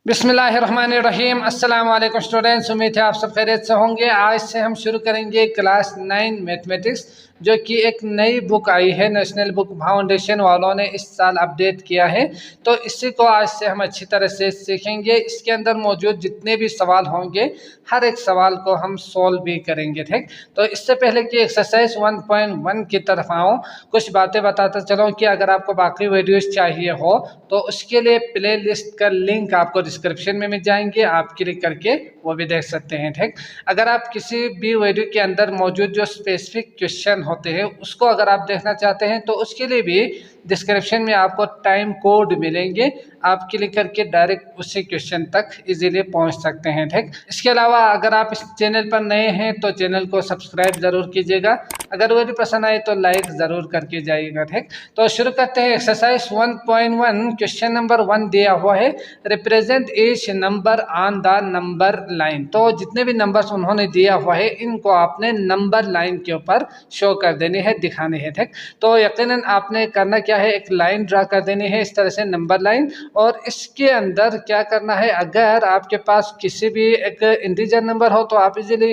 बिस्मिल्लाहिर्रहमानिर्रहीम। अस्सलाम वालेकुम स्टूडेंट्स, उम्मीद है आप सब खैरियत से होंगे। आज से हम शुरू करेंगे क्लास 9 मैथमेटिक्स, जो कि एक नई बुक आई है। नेशनल बुक फाउंडेशन वालों ने इस साल अपडेट किया है, तो इसी को आज से हम अच्छी तरह से सीखेंगे। इसके अंदर मौजूद जितने भी सवाल होंगे, हर एक सवाल को हम सॉल्व भी करेंगे। ठीक, तो इससे पहले कि एक्सरसाइज 1.1 की तरफ आऊँ, कुछ बातें बताता चलूँ कि अगर आपको बाकी वीडियोस चाहिए हो तो उसके लिए प्ले लिस्ट का लिंक आपको डिस्क्रिप्शन में मिल जाएंगे, आप क्लिक करके वो भी देख सकते हैं। ठीक, अगर आप किसी भी वीडियो के अंदर मौजूद जो स्पेसिफिक क्वेश्चन होते हैं उसको अगर आप देखना चाहते हैं तो उसके लिए भी डिस्क्रिप्शन में आपको टाइम कोड मिलेंगे, आप क्लिक करके डायरेक्ट उसी क्वेश्चन तक इजीली पहुंच सकते हैं। ठीक, इसके अलावा अगर आप इस चैनल पर नए हैं तो चैनल को सब्सक्राइब ज़रूर कीजिएगा, अगर वीडियो पसंद आए तो लाइक ज़रूर करके जाइएगा। ठीक, तो शुरू करते हैं। एक्सरसाइज 1.1 क्वेश्चन नंबर 1 दिया हुआ है, represent each number on the number line. तो जितने भी नंबर्स उन्होंने दिया हुआ है इनको आपने नंबर लाइन के ऊपर शो कर देनी है, दिखानी है। ठीक, तो यकीनन आपने करना क्या है, एक लाइन ड्रा कर देनी है इस तरह से, नंबर लाइन। और इसके अंदर क्या करना है, अगर आपके पास किसी भी एक इंटीजर नंबर हो तो आप इजीली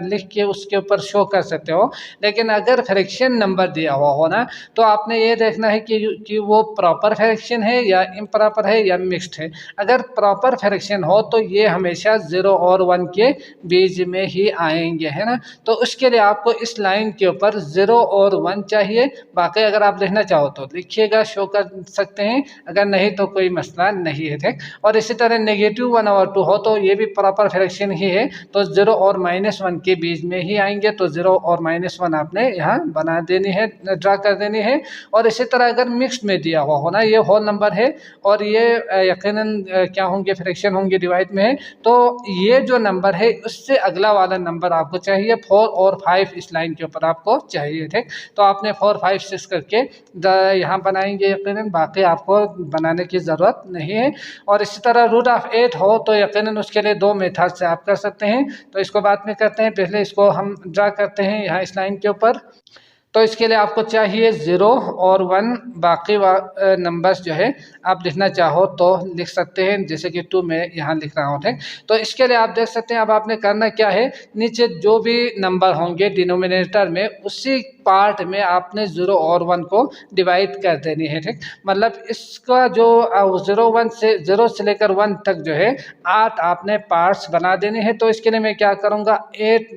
लिख के उसके ऊपर शो कर सकते हो, लेकिन अगर फ्रैक्शन नंबर दिया हुआ हो ना, तो आपने ये देखना है कि वो प्रॉपर फ्रैक्शन है या इम्प्रॉपर है या मिक्स्ड है। अगर प्रॉपर फ्रैक्शन हो तो ये हमेशा 0 और 1 के बीच में ही आएंगे, है ना। तो उसके लिए आपको इस लाइन के ऊपर 0 और 1 चाहिए। बाकी अगर आप लिखना चाहो तो लिखिएगा, शो कर सकते हैं, अगर नहीं तो कोई मसला नहीं है। ठीक, और इसी तरह नेगेटिव 1 और 2 हो तो ये भी प्रॉपर फ्रैक्शन ही है, तो 0 और -1 के बीच में ही आएंगे, तो 0 और -1 आपने यहाँ बना देनी है, ड्रा कर देनी है। और इसी तरह अगर मिक्स्ड में दिया हुआ हो ना, ये होल नंबर है और ये यकीनन क्या होंगे, फ्रैक्शन होंगे, डिवाइड में है, तो ये जो नंबर है उससे अगला वाला नंबर आपको चाहिए। 4 और 5 इस लाइन के ऊपर आपको चाहिए। ठीक, तो आपने 4, 5, 6 करके यहाँ बनाएंगे यकीनन, बाकी आपको बनाने की ज़रूरत नहीं है। और इसी तरह √8 हो तो यकीनन उसके लिए 2 मेथड से आप कर सकते हैं, तो इसको बाद में करते हैं, पहले इसको हम ड्रा करते हैं यहाँ इस लाइन के ऊपर। तो इसके लिए आपको चाहिए 0 और 1, बाकी नंबर्स जो है आप लिखना चाहो तो लिख सकते हैं, जैसे कि 2 में यहाँ लिख रहा हूँ। ठीक, तो इसके लिए आप देख सकते हैं, अब आपने करना क्या है, नीचे जो भी नंबर होंगे डिनोमिनेटर में उसी पार्ट में आपने 0 और 1 को डिवाइड कर देनी है। ठीक, मतलब इसका जो 0 से लेकर 1 तक जो है 8 आपने पार्ट्स बना देने हैं। तो इसके लिए मैं क्या करूँगा, 8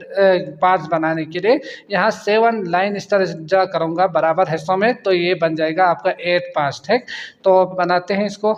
पार्ट्स बनाने के लिए यहाँ 7 लाइन इस तरह ड्रा करूँगा बराबर हिस्सों में, तो ये बन जाएगा आपका 8 पार्ट्स। ठीक, तो बनाते हैं इसको।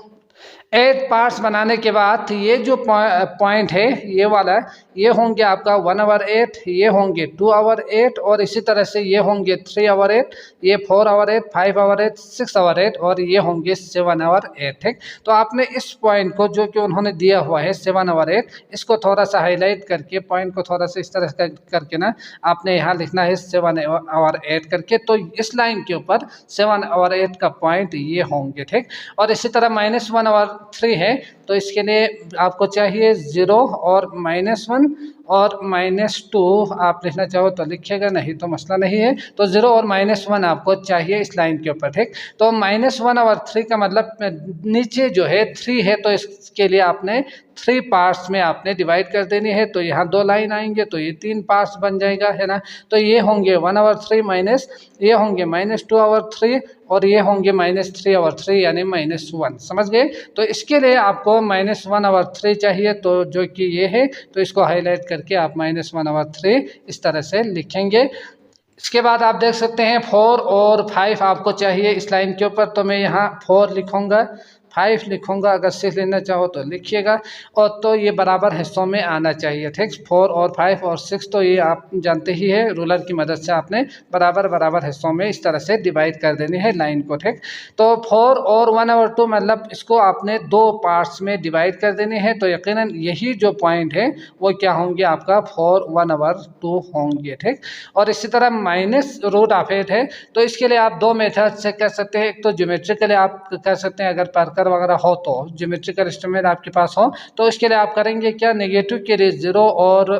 8 पार्ट्स बनाने के बाद ये जो पॉइंट है ये वाला, ये होंगे आपका 1 और 8, ये होंगे 2 और 8, और इसी तरह से ये होंगे 3 और 8, ये 4 और 8, 5 और 8, 6 और 8, और ये होंगे 7 और 8। ठीक, तो आपने इस पॉइंट को जो कि उन्होंने दिया हुआ है 7 और 8, इसको थोड़ा सा हाईलाइट करके, पॉइंट को थोड़ा सा इस तरह करके ना आपने यहाँ लिखना है 7 और 8 करके, तो इस लाइन के ऊपर 7 और 8 का पॉइंट ये होंगे। ठीक, और इसी तरह -1 और 3 है, तो इसके लिए आपको चाहिए 0 और -1 और -2 आप लिखना चाहो तो लिखिएगा, नहीं तो मसला नहीं है। तो 0 और -1 आपको चाहिए इस लाइन के ऊपर। ठीक, तो -1 और 3 का मतलब नीचे जो है 3 है, तो इसके लिए आपने 3 पार्ट्स में आपने डिवाइड कर देनी है, तो यहाँ 2 लाइन आएंगे, तो ये 3 पार्ट्स बन जाएगा, है ना। तो ये होंगे 1 और 3 माइनस, ये होंगे -2 और 3, और ये होंगे -3 और 3 यानी -1, समझ गए। तो इसके लिए आपको -1 और 3 चाहिए, तो जो कि ये है, तो इसको हाईलाइट करके आप -1 और 3 इस तरह से लिखेंगे। इसके बाद आप देख सकते हैं 4 और 5 आपको चाहिए इस लाइन के ऊपर, तो मैं यहाँ 4 लिखूँगा, 5 लिखूँगा, अगर 6 लेना चाहो तो लिखिएगा, और तो ये बराबर हिस्सों में आना चाहिए। ठीक, 4 और 5 और 6 तो ये आप जानते ही है, रूलर की मदद से आपने बराबर हिस्सों में इस तरह से डिवाइड कर देनी है लाइन को। ठीक, तो 4 और 1 और 2 मतलब इसको आपने 2 पार्ट्स में डिवाइड कर देने हैं, तो यकीनन यही जो पॉइंट है वो क्या होंगे, आपका 4, 1 और 2 होंगे। ठीक, और इसी तरह -√8 है, तो इसके लिए आप 2 मेथड से कर सकते हैं। एक तो ज्योमेट्रिकली आप कर सकते हैं, अगर पर मार्कर वगैरह हो तो ज्योमेट्रिकल इंस्ट्रूमेंट आपके पास हो तो इसके लिए आप करेंगे क्या, नेगेटिव के लिए 0 और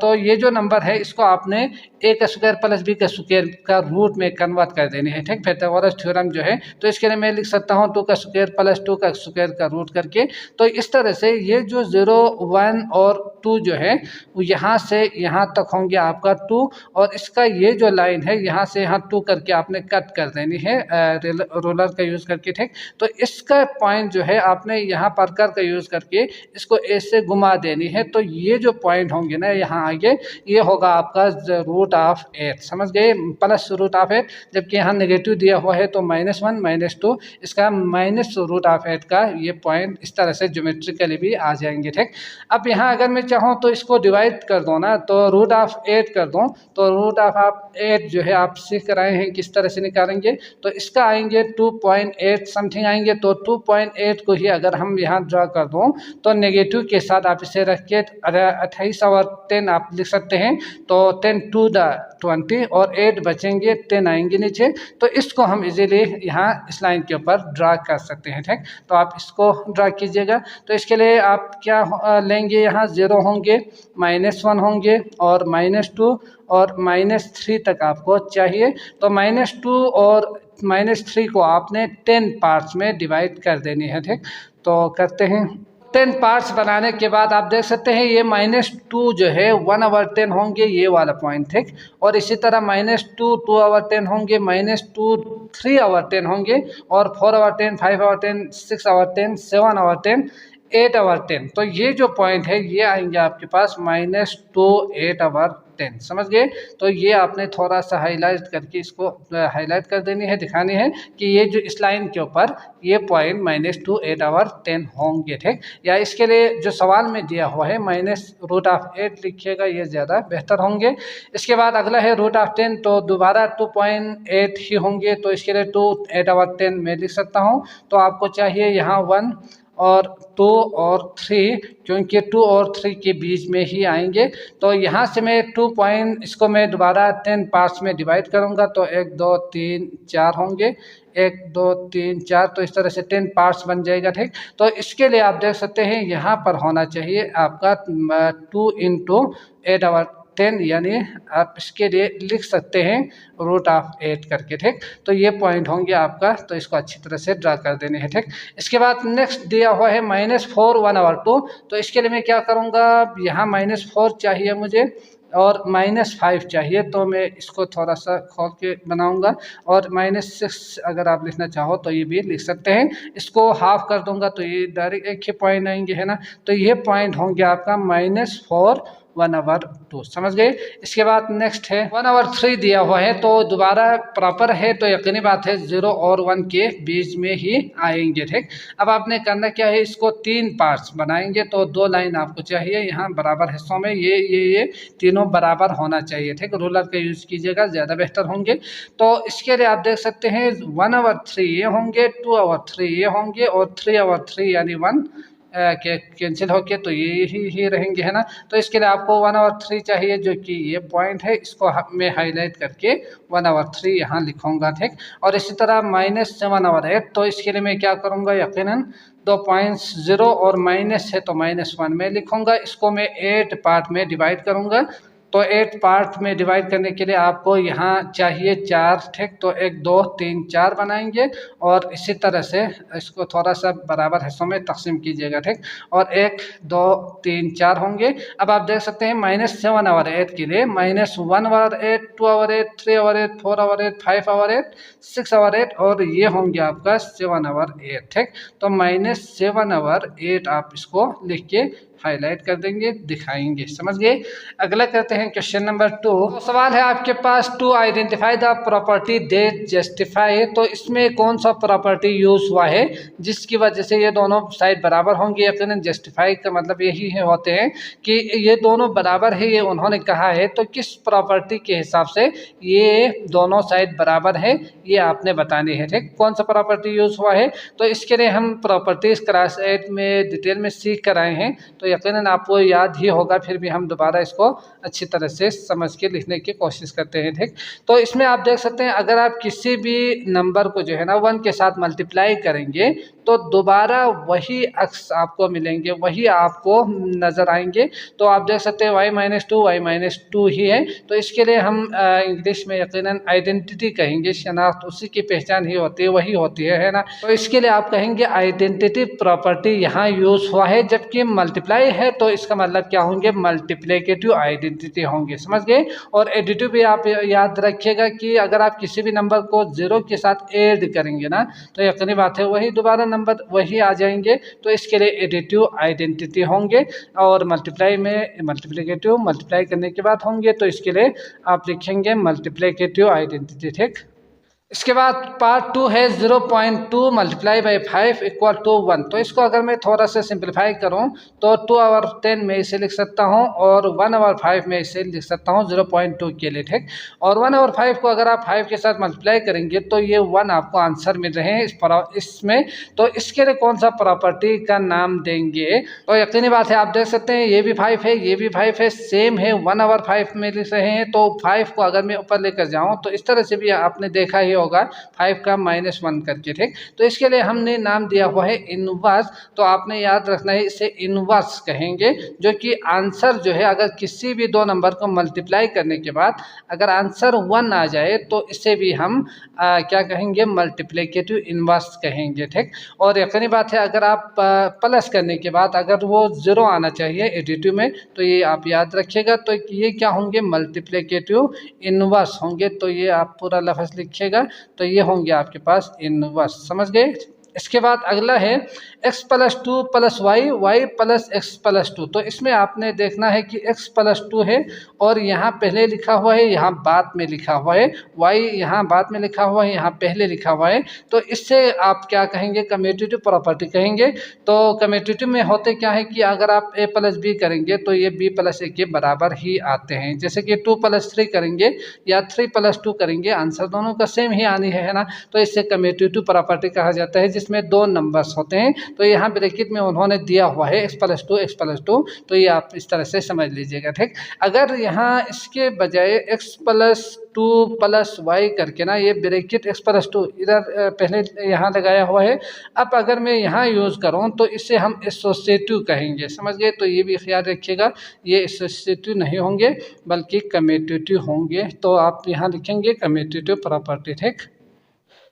तो ये जो नंबर है इसको आपने ए का स्क्वायर प्लस बी का स्क्वायर का रूट में कन्वर्ट कर देनी है, ठीक। पाइथागोरस थ्योरम जो है तो इसके लिए मैं लिख सकता हूँ 2 का स्क्वायर प्लस 2 का स्क्वायर का रूट करके। तो इस तरह से ये जो 0, 1 और 2 जो है वो यहाँ से यहाँ तक होंगे आपका 2 और इसका ये जो लाइन है यहाँ से यहाँ 2 करके आपने कट कर देनी है रोलर का यूज़ करके, ठीक। तो इसका पॉइंट जो है आपने यहाँ पर्कर का यूज़ करके इसको ऐसे घुमा देनी है। तो ये जो पॉइंट होंगे ना यहाँ आगे ये होगा आपका रूट ऑफ 8, समझ गए, प्लस रूट ऑफ 8, जबकि यहाँ नेगेटिव दिया हुआ है तो -1 -2 इसका माइनस रूट ऑफ 8 का ये पॉइंट इस तरह से ज्योमेट्रिकली भी आ जाएंगे, ठीक। अब यहाँ अगर मैं चाहूँ तो इसको डिवाइड कर दो ना, तो रूट ऑफ 8 कर दो, तो रूट ऑफ 8 जो है आप सीख कर आए हैं किस तरह से निकालेंगे। तो इसका आएंगे 2.8 समथिंग आएंगे। तो 2.8 को ही अगर हम यहाँ ड्रा कर दो तो नेगेटिव के साथ आप इसे रख के 28 और 10 आप लिख सकते हैं। तो 10 to the 20 और 8 बचेंगे, 10 आएंगे नीचे। तो इसको हम इजीली यहाँ इस लाइन के ऊपर ड्रा कर सकते हैं, ठीक। तो आप इसको ड्रा कीजिएगा। तो इसके लिए आप क्या लेंगे, यहाँ 0 होंगे, -1 होंगे और -2 और -3 तक आपको चाहिए। तो -2 और -3 को आपने 10 पार्ट्स में डिवाइड कर देनी है, ठीक। तो करते हैं। 10 पार्ट्स बनाने के बाद आप देख सकते हैं ये -2 जो है 1/10 होंगे, ये वाला पॉइंट, ठीक। और इसी तरह -2 2/10 होंगे, -2 3/10 होंगे और 4/10 5/10 6/10 7/10 8/10। तो ये जो पॉइंट है ये आएंगे आपके पास -2 8/10, समझ गए। तो ये आपने थोड़ा सा हाईलाइट करके इसको हाईलाइट कर देनी है, दिखानी है कि ये जो इस लाइन के ऊपर ये पॉइंट -2 8/10 होंगे, ठीक। या इसके लिए जो सवाल में दिया हुआ है -√8 लिखिएगा, ये ज़्यादा बेहतर होंगे। इसके बाद अगला है √10, तो दोबारा 2.8 ही होंगे। तो इसके लिए 2 8/10 मैं लिख सकता हूँ। तो आपको चाहिए यहाँ 1 और 2 और 3, क्योंकि 2 और 3 के बीच में ही आएंगे। तो यहाँ से मैं 2 पॉइंट इसको मैं दोबारा 10 पार्ट्स में डिवाइड करूँगा। तो 1 2 3 4 होंगे, 1 2 3 4, तो इस तरह से 10 पार्ट्स बन जाएगा, ठीक। तो इसके लिए आप देख सकते हैं यहाँ पर होना चाहिए आपका 2 × 8/10, यानी आप इसके लिए लिख सकते हैं √8 करके, ठीक। तो ये पॉइंट होंगे आपका। तो इसको अच्छी तरह से ड्रा कर देने हैं, ठीक। इसके बाद नेक्स्ट दिया हुआ है -4 1/2। तो इसके लिए मैं क्या करूँगा, यहाँ -4 चाहिए मुझे और -5 चाहिए। तो मैं इसको थोड़ा सा खोल के बनाऊंगा और -6 अगर आप लिखना चाहो तो ये भी लिख सकते हैं। इसको हाफ कर दूंगा तो ये डायरेक्ट एक ही पॉइंट आएंगे, है ना। तो ये पॉइंट होंगे आपका -4 1/2, समझ गए। इसके बाद नेक्स्ट है 1/3 दिया हुआ है। तो दोबारा प्रॉपर है तो यकीनी बात है 0 और 1 के बीच में ही आएंगे, ठीक। अब आपने करना क्या है, इसको 3 पार्ट्स बनाएंगे। तो 2 लाइन आपको चाहिए यहाँ बराबर हिस्सों में, ये तीनों बराबर होना चाहिए, ठीक। रूलर का यूज़ कीजिएगा, ज़्यादा बेहतर होंगे। तो इसके लिए आप देख सकते हैं 1/3 ये होंगे, 2/3 ये होंगे और 3/3 यानी 1 के कैंसिल होके तो ये ही रहेंगे, है ना। तो इसके लिए आपको 1/3 चाहिए, जो कि ये पॉइंट है। इसको मैं हाईलाइट करके 1/3 यहाँ लिखूंगा, ठीक। और इसी तरह -7/8। तो इसके लिए मैं क्या करूँगा, यकीनन 2 पॉइंट्स 0 और माइनस है तो -1 में लिखूंगा। इसको मैं 8 पार्ट में डिवाइड करूँगा। तो 8 पार्ट में डिवाइड करने के लिए आपको यहाँ चाहिए 4, ठीक। तो 1 2 3 4 बनाएंगे और इसी तरह से इसको थोड़ा सा बराबर हिस्सों में तकसीम कीजिएगा, ठीक। और 1 2 3 4 होंगे। अब आप देख सकते हैं -7/8 के लिए -1/8 2/8 3/8 4/8 5/8 6/8 और ये होंगे आपका 7/8, ठीक। तो -7/8 आप इसको लिख के हाईलाइट कर देंगे, दिखाएंगे, समझ गए। अगला करते हैं क्वेश्चन नंबर 2। तो सवाल है आपके पास to identify the property that justify. तो इसमें कौन सा प्रॉपर्टी यूज हुआ है जिसकी वजह से ये दोनों साइड बराबर होंगे। यकीनन जस्टिफाई का मतलब यही है होते हैं कि ये दोनों बराबर है, ये उन्होंने कहा है। तो किस प्रॉपर्टी के हिसाब से ये दोनों साइड बराबर है ये आपने बतानी है, ठीक। कौन सा प्रॉपर्टी यूज हुआ है, तो इसके लिए हम प्रॉपर्टीज क्लास 8 में डिटेल में सीख कर आए हैं। तो तो यकीनन आपको याद ही होगा, फिर भी हम दोबारा इसको अच्छी तरह से समझ के लिखने की कोशिश करते हैं। ठीक, तो इसमें आप देख सकते हैं अगर आप किसी भी नंबर को जो है ना 1 के साथ मल्टीप्लाई करेंगे तो दोबारा वही अक्स आपको मिलेंगे, वही आपको नज़र आएंगे। तो आप देख सकते हैं y-2 ही है। तो इसके लिए हम इंग्लिश में यकीनन आइडेंटिटी कहेंगे, शनाख्त उसी की पहचान ही होती है, वही होती है ना। तो इसके लिए आप कहेंगे आइडेंटिटी प्रॉपर्टी यहाँ यूज़ हुआ है, जबकि मल्टीप्लाई है तो इसका मतलब क्या होंगे, मल्टीप्लिकेटिव आइडेंटिटी होंगे, समझ गए। और एडिटिव भी आप याद रखिएगा कि अगर आप किसी भी नंबर को 0 के साथ ऐड करेंगे ना तो यकीनी बात है वही दोबारा नंबर वही आ जाएंगे। तो इसके लिए एडिटिव आइडेंटिटी होंगे। और मल्टीप्लाई में मल्टीप्लिकेटिव मल्टीप्लाई करने के बाद होंगे, तो इसके लिए आप लिखेंगे मल्टीप्लिकेटिव आइडेंटिटी। ठीक, इसके बाद पार्ट 2 है 0.2 मल्टीप्लाई बाई 5 इक्वल टू 1। तो इसको अगर मैं थोड़ा सा सिंप्लीफाई करूं तो 2/10 में इसे लिख सकता हूं और 1/5 में इसे लिख सकता हूं 0.2 के लिए। ठीक, और 1/5 को अगर आप 5 के साथ मल्टीप्लाई करेंगे तो ये 1 आपको आंसर मिल रहे हैं इसमें। तो इसके लिए कौन सा प्रॉपर्टी का नाम देंगे, तो यकीनी बात है आप देख सकते हैं ये भी 5 है, ये भी 5 है, सेम है, 1/5 में लिख रहे हैं। तो 5 को अगर मैं ऊपर लेकर जाऊँ तो इस तरह से भी आपने देखा ही होगा 5 का -1 करके। ठीक, तो इसके लिए हमने नाम दिया हुआ है इनवर्स। तो आपने याद रखना है इसे इनवर्स कहेंगे, जो कि आंसर जो है अगर किसी भी दो नंबर को मल्टीप्लाई करने के बाद अगर आंसर 1 आ जाए तो इसे भी हम क्या कहेंगे, मल्टीप्लिकेटिव इनवर्स कहेंगे। ठीक, और यकीनी बात है अगर आप प्लस करने के बाद अगर वो 0 आना चाहिए एडिटिव में तो ये आप याद रखिएगा। तो ये क्या होंगे, मल्टीप्लिकेटिव इनवर्स होंगे। तो ये आप पूरा लफ्ज़ लिखिएगा, तो ये होंगे आपके पास इनवर्स, समझ गए। इसके बाद अगला है x+2 + y + x+2। तो इसमें आपने देखना है कि x+2 है और यहाँ पहले लिखा हुआ है, यहाँ बाद में लिखा हुआ है, y यहाँ बाद में लिखा हुआ है, यहाँ पहले लिखा हुआ है। तो इससे आप क्या कहेंगे, कम्यूटेटिव प्रॉपर्टी कहेंगे। तो कम्यूटेटिव में होते क्या है कि अगर आप a + b करेंगे तो ये b + a के बराबर ही आते हैं। जैसे कि 2 + 3 करेंगे या 3 + 2 करेंगे, आंसर दोनों का सेम ही आनी है ना। तो इससे कम्यूटेटिव प्रॉपर्टी कहा जाता है, जिसमें दो नंबर्स होते हैं। तो यहाँ ब्रैकेट में उन्होंने दिया हुआ है x+2। तो ये आप इस तरह से समझ लीजिएगा। ठीक, अगर यहाँ इसके बजाय x+2 + y करके ना ये ब्रैकेट x+2 इधर पहले यहाँ लगाया हुआ है, अब अगर मैं यहाँ यूज़ करूँ तो इसे हम एसोसिएटिव कहेंगे, समझ गए। तो ये भी ख्याल रखिएगा, ये एसोसिएटिव नहीं होंगे बल्कि कम्यूटेटिव होंगे। तो आप यहाँ लिखेंगे कम्यूटेटिव प्रॉपर्टी। ठीक,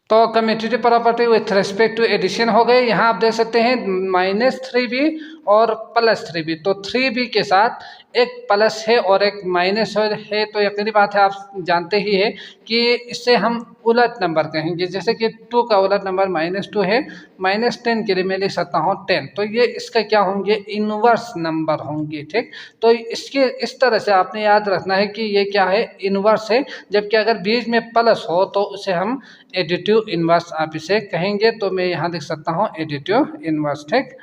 तो commutative property with respect to addition हो गए। यहाँ आप देख सकते हैं -3b और +3b। तो 3b के साथ एक प्लस है और एक माइनस है। तो यकीनी बात है आप जानते ही है कि इससे हम उलट नंबर कहेंगे। जैसे कि 2 का उलट नंबर -2 है, -10 के लिए मैं लिख सकता हूँ 10। तो ये इसका क्या होंगे, इनवर्स नंबर होंगे। ठीक, तो इसके इस तरह से आपने याद रखना है कि ये क्या है, इनवर्स है। जबकि अगर बीच में प्लस हो तो उसे हम एडिटिव इनवर्स आप इसे कहेंगे। तो मैं यहाँ लिख सकता हूँ एडिटिव इनवर्स। ठीक,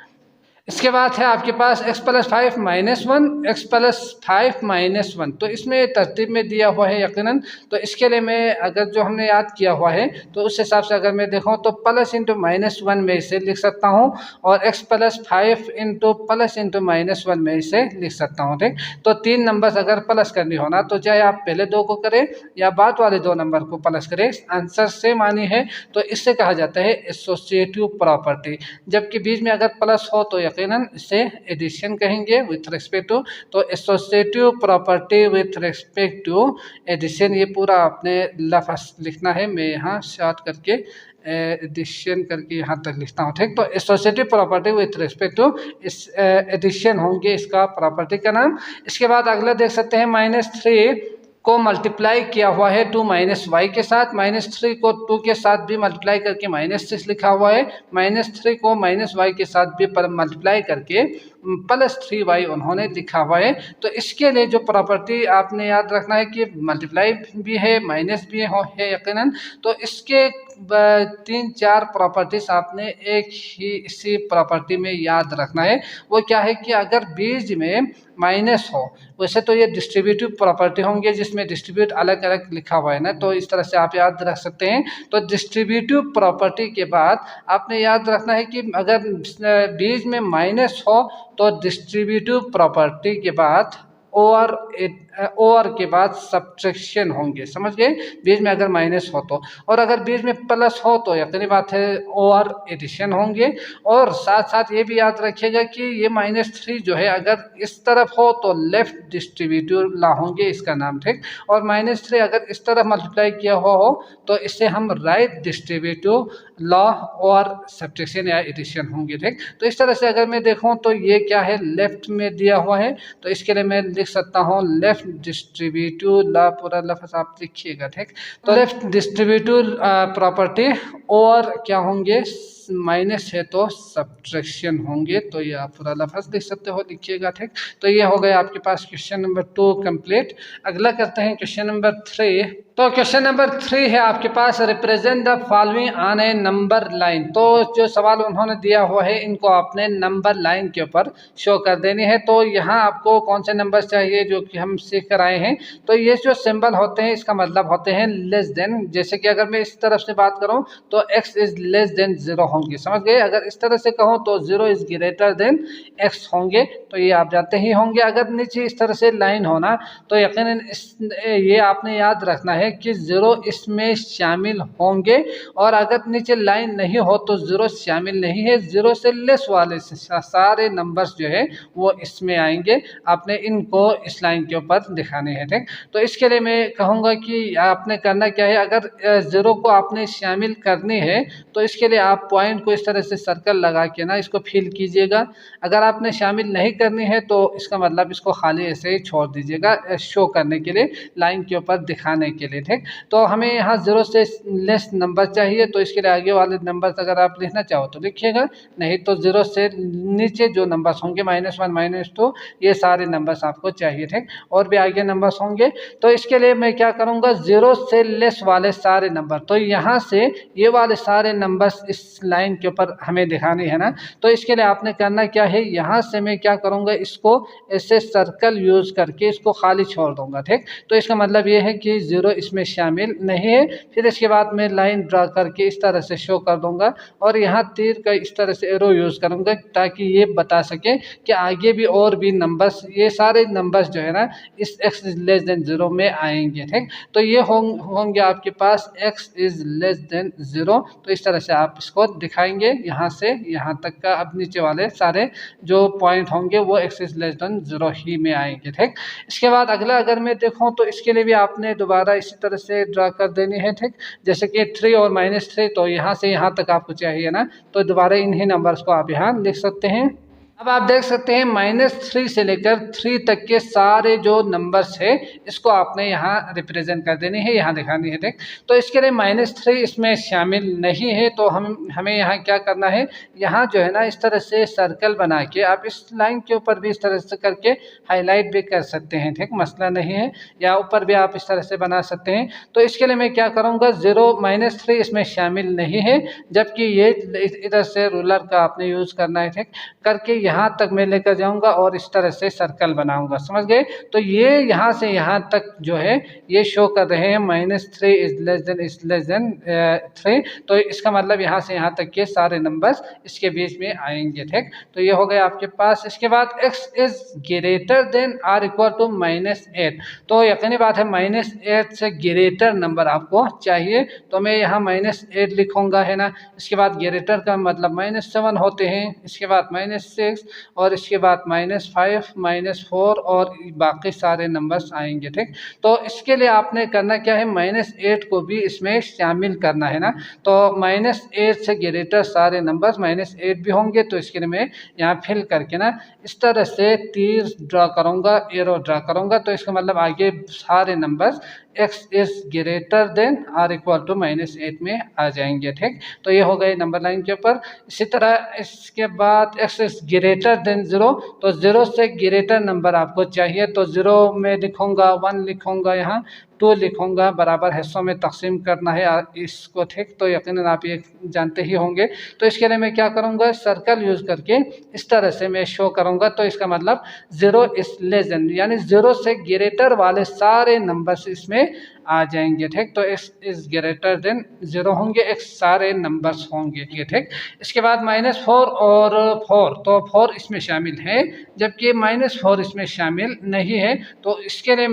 इसके बाद है आपके पास x+5 - 1 x+5 - 1। तो इसमें तरतीब में दिया हुआ है यकीनन। तो इसके लिए मैं अगर जो हमने याद किया हुआ है तो उस हिसाब से अगर मैं देखूँ तो प्लस इंटू -1 में इसे लिख सकता हूँ और x+5 इंटू प्लस इंटू -1 में इसे लिख सकता हूँ। ठीक, तो 3 नंबर अगर प्लस करनी हो ना तो चाहे आप पहले 2 को करें या बाद वाले 2 नंबर को प्लस करें, आंसर सेम आनी है। तो इससे कहा जाता है एसोसिएटिव प्रॉपर्टी। जबकि बीच में अगर प्लस हो तो यकीनन इसे एडिशन कहेंगे विथ रिस्पेक्ट टू। तो associative property with respect to addition, ये पूरा आपने लफ्ज़ लिखना है। मैं यहाँ शॉर्ट करके एडिशन करके यहाँ तक लिखता हूँ। ठीक, तो associative property with respect to इस एडिशन होंगे इसका प्रॉपर्टी का नाम। इसके बाद अगला देख सकते हैं -3 को मल्टीप्लाई किया हुआ है 2 - y के साथ, -3 को 2 के साथ भी मल्टीप्लाई करके -6 लिखा हुआ है, -3 को -y के साथ भी मल्टीप्लाई करके +3y उन्होंने लिखा हुआ है। तो इसके लिए जो प्रॉपर्टी आपने याद रखना है कि मल्टीप्लाई भी है माइनस भी है यकीनन। तो इसके 3-4 प्रॉपर्टीज आपने एक ही इसी प्रॉपर्टी में याद रखना है। वो क्या है कि अगर बीच में माइनस हो, वैसे तो ये डिस्ट्रीब्यूटिव प्रॉपर्टी होंगे जिसमें डिस्ट्रीब्यूट अलग अलग लिखा हुआ है ना, तो इस तरह से आप याद रख सकते हैं। तो डिस्ट्रीब्यूटिव प्रॉपर्टी के बाद आपने याद रखना है कि अगर बीच में माइनस हो तो डिस्ट्रीब्यूटिव प्रॉपर्टी के बाद ओवर के बाद सब्ट्रैक्शन होंगे, समझ गए। बीच में अगर माइनस हो तो, और अगर बीच में प्लस हो तो यकीनी बात है ओवर एडिशन होंगे। और साथ साथ ये भी याद रखिएगा कि ये -3 जो है अगर इस तरफ हो तो लेफ्ट डिस्ट्रीब्यूटिव ला होंगे, इसका नाम, ठीक। और -3 अगर इस तरफ मल्टीप्लाई किया हो तो इससे हम राइट डिस्ट्रीब्यूटिव लॉ और सब्ट्रैक्शन या एडिशन होंगे, ठीक। तो इस तरह से अगर मैं देखूं तो ये क्या है, लेफ्ट में दिया हुआ है, तो इसके लिए मैं लिख सकता हूँ लेफ्ट डिस्ट्रीब्यूटिव लॉ, पूरा लफ्ज आप लिखिएगा, ठीक। तो लेफ्ट डिस्ट्रीब्यूटिव प्रॉपर्टी और क्या होंगे, माइनस है तो सब्ट्रैक्शन होंगे। तो ये आप पूरा लफ्ज लिख सकते हो, लिखिएगा, ठीक। तो ये हो गया आपके पास क्वेश्चन नंबर 2 कंप्लीट। अगला करते हैं क्वेश्चन नंबर 3। तो क्वेश्चन नंबर 3 है आपके पास, represent the following on a number line. तो जो सवाल उन्होंने दिया हुआ है इनको आपने नंबर लाइन के ऊपर शो कर देनी है। तो यहाँ आपको कौन से नंबर चाहिए जो कि हम सीख कर आए हैं। तो ये जो सिंबल होते हैं इसका मतलब होते हैं लेस देन। जैसे कि अगर मैं इस तरफ से बात करूँ तो x इज लेस देन 0 होंगे, समझ गए। अगर इस तरह से कहूँ तो 0 इज ग्रेटर देन x होंगे, तो ये आप जानते ही होंगे। अगर नीचे इस तरह से लाइन होना तो यकीनन ये आपने याद रखना है कि 0 इसमें शामिल होंगे, और अगर नीचे लाइन नहीं हो तो 0 शामिल नहीं है। 0 से लेस वाले सारे नंबर्स जो है वो इसमें आएंगे, आपने इनको इस लाइन के ऊपर दिखाने हैं, ठीक। तो इसके लिए मैं कहूँगा कि आपने करना क्या है, अगर 0 को आपने शामिल करनी है तो इसके लिए आप पॉइंट को इस तरह से सर्कल लगा के ना इसको फिल कीजिएगा। अगर आपने शामिल नहीं करनी है तो इसका मतलब इसको खाली ऐसे ही छोड़ दीजिएगा, शो करने के लिए, लाइन के ऊपर दिखाने के लिए, ठीक। तो हमें यहाँ 0 से लेस नंबर चाहिए, तो इसके लिए आगे वाले नंबर अगर आप लिखना चाहो तो लिखिएगा, नहीं तो 0 से नीचे जो नंबर्स होंगे -1 -2 ये सारे नंबर्स आपको चाहिए, ठीक। और भी आगे नंबर्स होंगे, तो इसके लिए मैं क्या करूँगा, 0 से लेस वाले सारे नंबर, तो यहाँ से ये वाले सारे नंबर्स इस लाइन के ऊपर हमें दिखाने हैं ना। तो इसके लिए आपने करना क्या है, यहाँ से मैं क्या करूँगा, इसको ऐसे सर्कल यूज़ करके इसको खाली छोड़ दूँगा, ठीक। तो इसका मतलब ये है कि 0 इसमें शामिल नहीं है। फिर इसके बाद मैं लाइन ड्रा करके इस तरह से शो कर दूँगा, और यहाँ तीर का इस तरह से एरो यूज़ करूँगा ताकि ये बता सके कि आगे भी और भी नंबर्स, ये सारे नंबर्स जो है ना इस x इज लेस देन 0 में आएंगे, ठीक। तो ये होंगे आपके पास x इज लेस देन 0। तो इस तरह से आप इसको दिखाएंगे यहाँ से यहाँ तक का। अब नीचे वाले सारे जो पॉइंट होंगे वो x इज लेस देन 0 ही में आएंगे, ठीक। इसके बाद अगला अगर मैं देखूँ तो इसके लिए भी आपने दोबारा इसी तरह से ड्रा कर देनी है, ठीक। जैसे कि 3 और -3, तो यहाँ से यहाँ तक आपको चाहिए ना, तो दोबारा इन्हीं नंबर्स को आप यहाँ लिख सकते हैं। अब आप देख सकते हैं -3 से लेकर 3 तक के सारे जो नंबर्स है इसको आपने यहाँ रिप्रेजेंट कर देनी है, यहाँ दिखानी है, ठीक। तो इसके लिए -3 इसमें शामिल नहीं है, तो हमें यहाँ क्या करना है, यहाँ जो है ना इस तरह से सर्कल बना के आप इस लाइन के ऊपर भी इस तरह से करके हाईलाइट भी कर सकते हैं, ठीक, मसला नहीं है। या ऊपर भी आप इस तरह से बना सकते हैं। तो इसके लिए मैं क्या करूँगा, 0 -3 इसमें शामिल नहीं है, जबकि ये इधर से रूलर का आपने यूज़ करना है, ठीक, करके यहाँ तक मैं लेकर जाऊंगा और इस तरह से सर्कल बनाऊंगा, समझ गए। तो ये यहाँ से यहाँ तक जो है ये शो कर रहे हैं -3 इज लेस देन 3। तो इसका मतलब यहाँ से यहाँ तक के सारे नंबर्स इसके बीच में आएंगे, ठीक। तो ये हो गया आपके पास। इसके बाद x is greater than or equal to -8। तो यकीनी बात है -8 से ग्रेटर नंबर आपको चाहिए, तो मैं यहाँ -8 लिखूंगा, है ना। इसके बाद ग्रेटर का मतलब -7 होते हैं, इसके बाद -6 और इसके बाद -5 -4 और बाकी सारे नंबर्स आएंगे, ठीक। तो इसके लिए आपने करना क्या है, -8 को भी इसमें शामिल करना है ना। तो -8 से ग्रेटर सारे नंबर्स -8 भी होंगे। तो इसके लिए मैं यहाँ फिल करके ना इस तरह से तीर ड्रा करूँगा, एरो ड्रा करूँगा। तो इसका मतलब आगे सारे numbers x is greater than or equal to -8 में आ जाएंगे, ठीक। तो ये हो गए नंबर लाइन के ऊपर। इसी तरह इसके बाद x इज ग्रेटर देन 0, तो 0 से ग्रेटर नंबर आपको चाहिए। तो 0 में लिखूंगा, 1 लिखूंगा यहाँ, 2 लिखूंगा, बराबर हिस्सों में तकसीम करना है इसको, ठीक। तो यकीनन आप ये जानते ही होंगे। तो इसके लिए मैं क्या करूंगा, सर्कल यूज करके इस तरह से मैं शो करूंगा। तो इसका मतलब 0 इज लेस देन, यानी 0 से ग्रेटर वाले सारे नंबर्स इसमें आ जाएंगे, ठीक। तो इस ग्रेटर देन 0 होंगे, एक सारे नंबर्स होंगे, ये ठीक। इसके बाद -4 और 4, तो 4 इसमें शामिल है जबकि -4 इसमें शामिल नहीं है। तो इसके लिए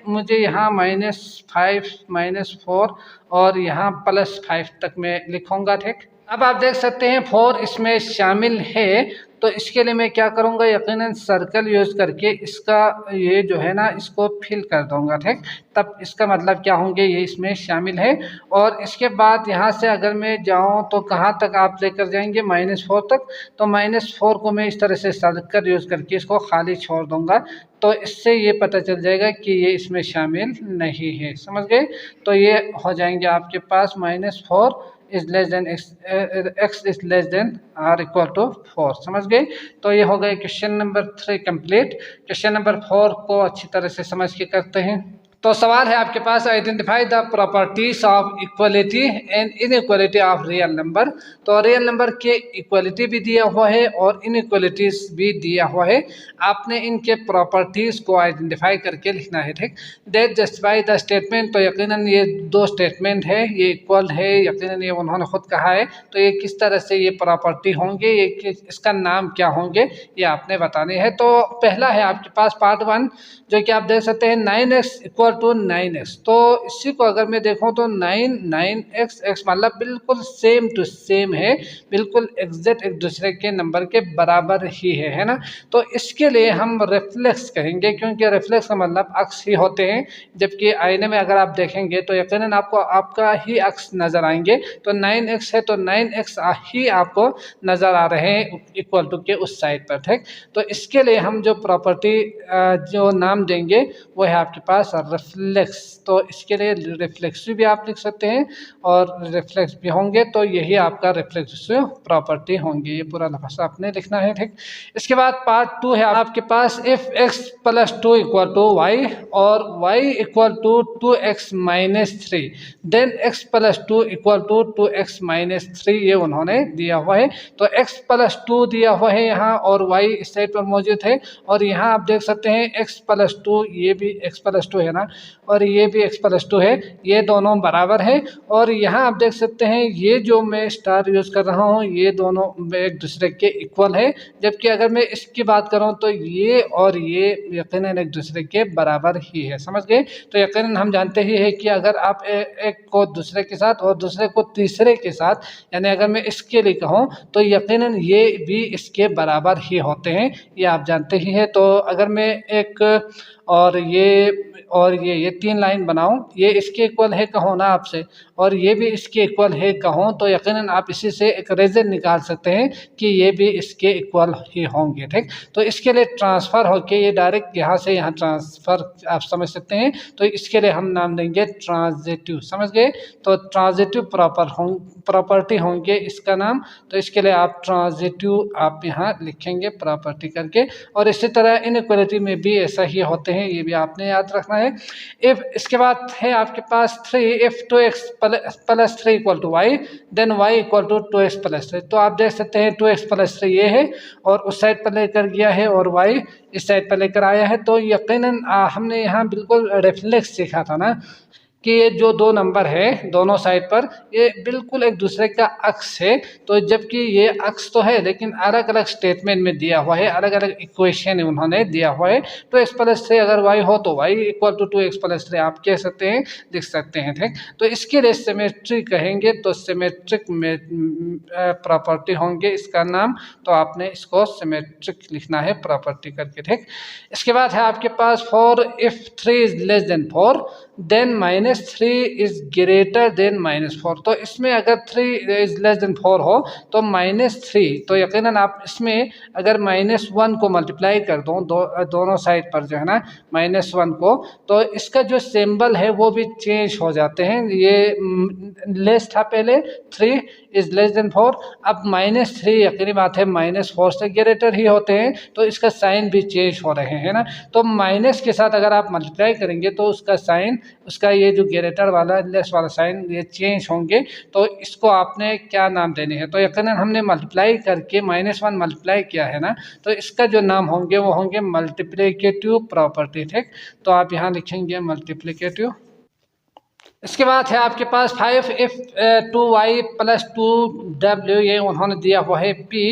मुझे यहाँ -5 -4 और यहाँ +5 तक मैं लिखूंगा, ठीक। अब आप देख सकते हैं 4 इसमें शामिल है। तो इसके लिए मैं क्या करूंगा, यकीनन सर्कल यूज करके इसका ये जो है ना इसको फिल कर दूंगा, ठीक। तब इसका मतलब क्या होंगे, ये इसमें शामिल है। और इसके बाद यहाँ से अगर मैं जाऊँ तो कहाँ तक आप लेकर जाएंगे, -4 तक। तो -4 को मैं इस तरह से सर्कल यूज करके इसको खाली छोड़ दूंगा। तो इससे ये पता चल जाएगा कि ये इसमें शामिल नहीं है, समझ गए। तो ये हो जाएंगे आपके पास -4 is less than x is less than or equal to 4, समझ गए। तो ये हो गए question number 3 complete. Question number 4 को अच्छी तरह से समझ के करते हैं। तो सवाल है आपके पास, identify the properties of equality and inequality of real number. तो रियल नंबर के इक्वलिटी भी दिया हुआ है और इनइक्वलिटीज भी दिया हुआ है। आपने इनके प्रॉपर्टीज को आइडेंटिफाई करके लिखना है, ठीक। दैट जस्टिफाई द स्टेटमेंट, तो यकीनन ये 2 स्टेटमेंट है, ये इक्वल है, यकीनन ये उन्होंने खुद कहा है। तो ये किस तरह से ये प्रॉपर्टी होंगे, ये इसका नाम क्या होंगे, ये आपने बताने हैं। तो पहला है आपके पास पार्ट 1, जो कि आप देख सकते हैं 9x इक्वल टू 9x। तो इसी को अगर मैं देखूं तो 9 x मतलब बिल्कुल सेम टू सेम है, बिल्कुल एग्जैक्ट एक दूसरे के नंबर के बराबर ही है ना। तो इसके लिए हम रिफ्लेक्स कहेंगे, क्योंकि रिफ्लेक्स का मतलब अक्स ही होते हैं। जबकि आईने में अगर आप देखेंगे तो यकीनन आपको आपका ही अक्स नजर आएंगे। तो 9x है तो 9x ही आपको नजर आ रहे हैं इक्वल टू के उस साइड पर, ठीक। तो इसके लिए हम जो प्रॉपर्टी जो नाम देंगे वो है आपके पास रिफ्लेक्स। तो इसके लिए रिफ्लेक्सिव भी आप लिख सकते हैं और रिफ्लेक्स भी होंगे। तो यही आपका रिफ्लेक्सिव प्रॉपर्टी होंगी, ये पूरा लफ्ज़ आपने लिखना है, ठीक। इसके बाद पार्ट 2 है आपके पास, if x + 2 equal to y और y equal to 2x - 3 then x + 2 equal to 2x - 3, ये उन्होंने दिया हुआ है। तो x + 2 दिया हुआ है यहाँ और y इस साइड पर मौजूद है। और यहाँ आप देख सकते हैं x + 2, ये भी x + 2 है ना, और ये भी x + 2 है, ये दोनों बराबर है। और यहाँ आप देख सकते हैं ये जो मैं स्टार यूज़ कर रहा हूँ ये दोनों एक दूसरे के इक्वल है। जबकि अगर मैं इसकी बात करूँ तो ये और ये यकीनन एक दूसरे के बराबर ही है, समझ गए। तो यकीनन हम जानते ही है कि अगर आप एक को दूसरे के साथ और दूसरे को तीसरे के साथ, यानी अगर मैं इसके लिए कहूँ तो यकीनन ये भी इसके बराबर ही होते हैं, ये आप जानते ही है। तो अगर मैं एक और ये 3 लाइन बनाऊं, ये इसके इक्वल है कहो ना आपसे, और ये भी इसके इक्वल है कहो, तो यकीनन आप इसी से एक रीजन निकाल सकते हैं कि ये भी इसके इक्वल ही होंगे, ठीक। तो इसके लिए ट्रांसफ़र होके ये डायरेक्ट यहाँ से यहाँ ट्रांसफ़र आप समझ सकते हैं। तो इसके लिए हम नाम देंगे ट्रांजिटिव, समझ गए। तो ट्रांजिटिव प्रॉपर्टी होंगे इसका नाम। तो इसके लिए आप ट्रांजिटिव आप यहाँ लिखेंगे प्रॉपर्टी करके। और इसी तरह इनइक्वलिटी में भी ऐसा ही होते हैं, ये भी आपने याद रखना है। इफ इसके बाद है आपके पास 3, if 2x + 3 equal to y then y equal to 2x + 3। तो आप देख सकते हैं 2x + 3 ये है और उस साइड पर लेकर गया है और y इस साइड पर लेकर आया है। तो यकीनन हमने यहाँ बिल्कुल रिफ्लेक्स सीखा था ना कि ये जो 2 नंबर है दोनों साइड पर ये बिल्कुल एक दूसरे का अक्स है। तो जबकि ये अक्स तो है लेकिन अलग अलग स्टेटमेंट में दिया हुआ है, अलग अलग इक्वेशन उन्होंने दिया हुआ है। 2x + 3 अगर y हो तो y इक्वल टू 2x + 3 आप कह सकते हैं, लिख सकते हैं, ठीक। तो इसके लिए सिमेट्री कहेंगे, तो सिमेट्रिक में प्रॉपर्टी होंगे इसका नाम। तो आपने इसको सिमेट्रिक लिखना है प्रॉपर्टी करके, ठीक। इसके बाद है आपके पास 4, if 3 is less than 4 then -3 is greater than -4। तो इसमें अगर 3 इज लेस देन 4 हो तो -3, तो यकीनन आप इसमें अगर -1 को मल्टीप्लाई कर दो दोनों साइड पर जो है ना -1 को, तो इसका जो सिंबल है वो भी चेंज हो जाते हैं। ये लेस था पहले 3, इज लेस देन 4। अब -3 यकीनी बात है -4 से ग्रेटर ही होते हैं, तो इसका साइन भी चेंज हो रहे हैं ना। तो माइनस के साथ अगर आप मल्टीप्लाई करेंगे तो उसका साइन, उसका ये जो ग्रेटर वाला लेस वाला साइन ये चेंज होंगे। तो इसको आपने क्या नाम देने हैं, तो यकीनन हमने मल्टीप्लाई करके -1 मल्टीप्लाई किया है ना, तो इसका जो नाम होंगे वो होंगे मल्टीप्लिकेटिव प्रॉपर्टी। ठीक, तो आप यहाँ लिखेंगे मल्टीप्लिकेटिव। इसके बाद है आपके पास 5 इफ 2y + 2w, ये उन्होंने दिया हुआ है p,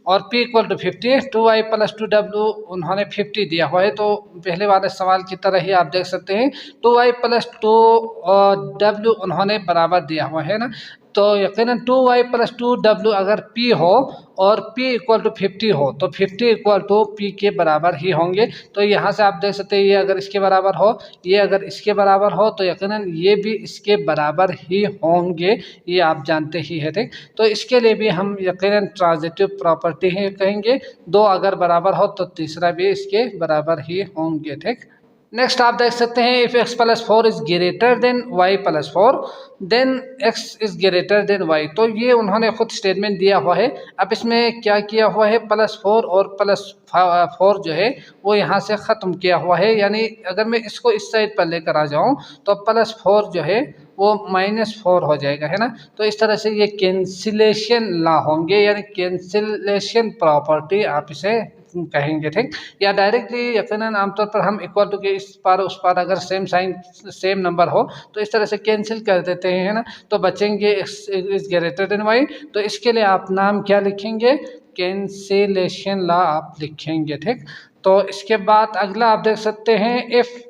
और p = 50, 2y + 2w उन्होंने 50 दिया हुआ है। तो पहले वाले सवाल की तरह ही आप देख सकते हैं 2y + 2w उन्होंने बराबर दिया हुआ है ना। तो यकीनन 2y + 2w अगर p हो और p = 50 हो तो 50 = p के बराबर ही होंगे। तो यहाँ से आप देख सकते हैं ये अगर इसके बराबर हो, ये अगर इसके बराबर हो, तो यकीनन ये भी इसके बराबर ही होंगे, ये आप जानते ही हैं। ठीक, तो इसके लिए भी हम यकीनन ट्रांजिटिव प्रॉपर्टी ही कहेंगे। दो अगर बराबर हो तो तीसरा भी इसके बराबर ही होंगे। ठीक, नेक्स्ट आप देख सकते हैं if x + 4 is greater than y + 4 then x is greater than y। तो ये उन्होंने खुद स्टेटमेंट दिया हुआ है। अब इसमें क्या किया हुआ है, +4 और +4 जो है वो यहाँ से ख़त्म किया हुआ है। यानी अगर मैं इसको इस साइड पर लेकर आ जाऊँ तो +4 जो है वो -4 हो जाएगा, है ना। तो इस तरह से ये कैंसिलेशन लॉ होंगे, यानी कैंसिलेशन प्रॉपर्टी आप इसे कहेंगे। ठीक, या डायरेक्टली यकीनन आमतौर पर हम इक्वल टू के इस पार उस पार अगर सेम साइन सेम नंबर हो तो इस तरह से कैंसिल कर देते हैं, है ना। तो बचेंगे x is greater than y। तो इसके लिए आप नाम क्या लिखेंगे, कैंसिलेशन लॉ आप लिखेंगे। ठीक, तो इसके बाद अगला आप देख सकते हैं if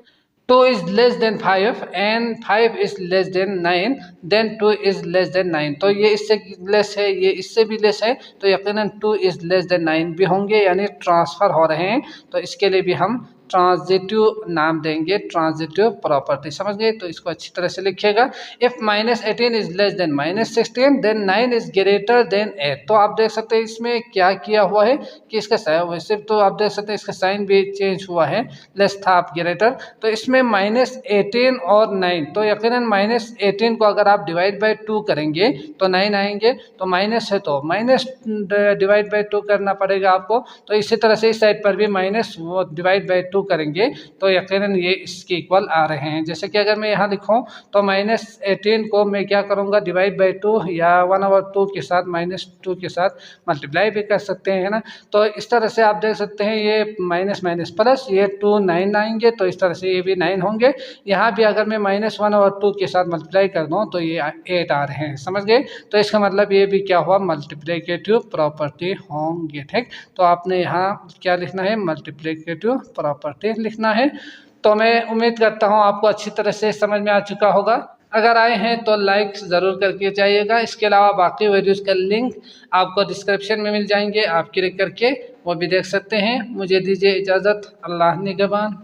2 is less than 5 and 5 is less than 9 then 2 is less than 9। तो ये इससे लेस है, ये इससे भी लेस है, तो यकीनन 2 is less than 9 भी होंगे, यानी ट्रांसफ़र हो रहे हैं। तो इसके लिए भी हम ट्रांजिटिव नाम देंगे, ट्रांजिटिव प्रॉपर्टी, समझ गए। तो इसको अच्छी तरह से लिखिएगा। If -18 is less than -16 then 9 is greater than 8। तो आप देख सकते हैं इसमें क्या किया हुआ है कि इसका साइन, वैसे तो आप देख सकते हैं इसका साइन भी चेंज हुआ है, लेस था आप ग्रेटर। तो इसमें -18 और 9, तो यकीनन -18 को अगर आप डिवाइड बाई 2 करेंगे तो 9 आएंगे, तो माइनस है तो माइनस डिवाइड बाई 2 करना पड़ेगा आपको। तो इसी तरह से इस साइड पर भी माइनस वो डिवाइड बाई 2 करेंगे तो यकीनन ये इसके इक्वल आ रहे हैं। जैसे कि अगर मैं यहाँ लिखूँ तो -18 को मैं क्या करूँगा, डिवाइड बाई 2 या 1/2 के साथ -2 के साथ मल्टीप्लाई भी कर सकते हैं, है ना। तो इस तरह से आप देख सकते हैं ये माइनस माइनस प्लस, ये 2 9 आएंगे, तो इस तरह से ये भी 9 होंगे। यहाँ भी अगर मैं -1/2 के साथ मल्टीप्लाई कर दूँ तो ये 8 आ रहे हैं, समझ गए। तो इसका मतलब ये भी क्या हुआ, मल्टीप्लिकेटिव प्रॉपर्टी होंगे। ठीक, तो आपने यहाँ क्या लिखना है, मल्टीप्लिकेटिव प्रॉपर्टी लिखना है। तो मैं उम्मीद करता हूँ आपको अच्छी तरह से समझ में आ चुका होगा। अगर आए हैं तो लाइक ज़रूर करके जाइएगा। इसके अलावा बाकी वीडियोज़ का लिंक आपको डिस्क्रिप्शन में मिल जाएंगे, आप क्लिक करके वो भी देख सकते हैं। मुझे दीजिए इजाज़त, अल्लाह निगहबान।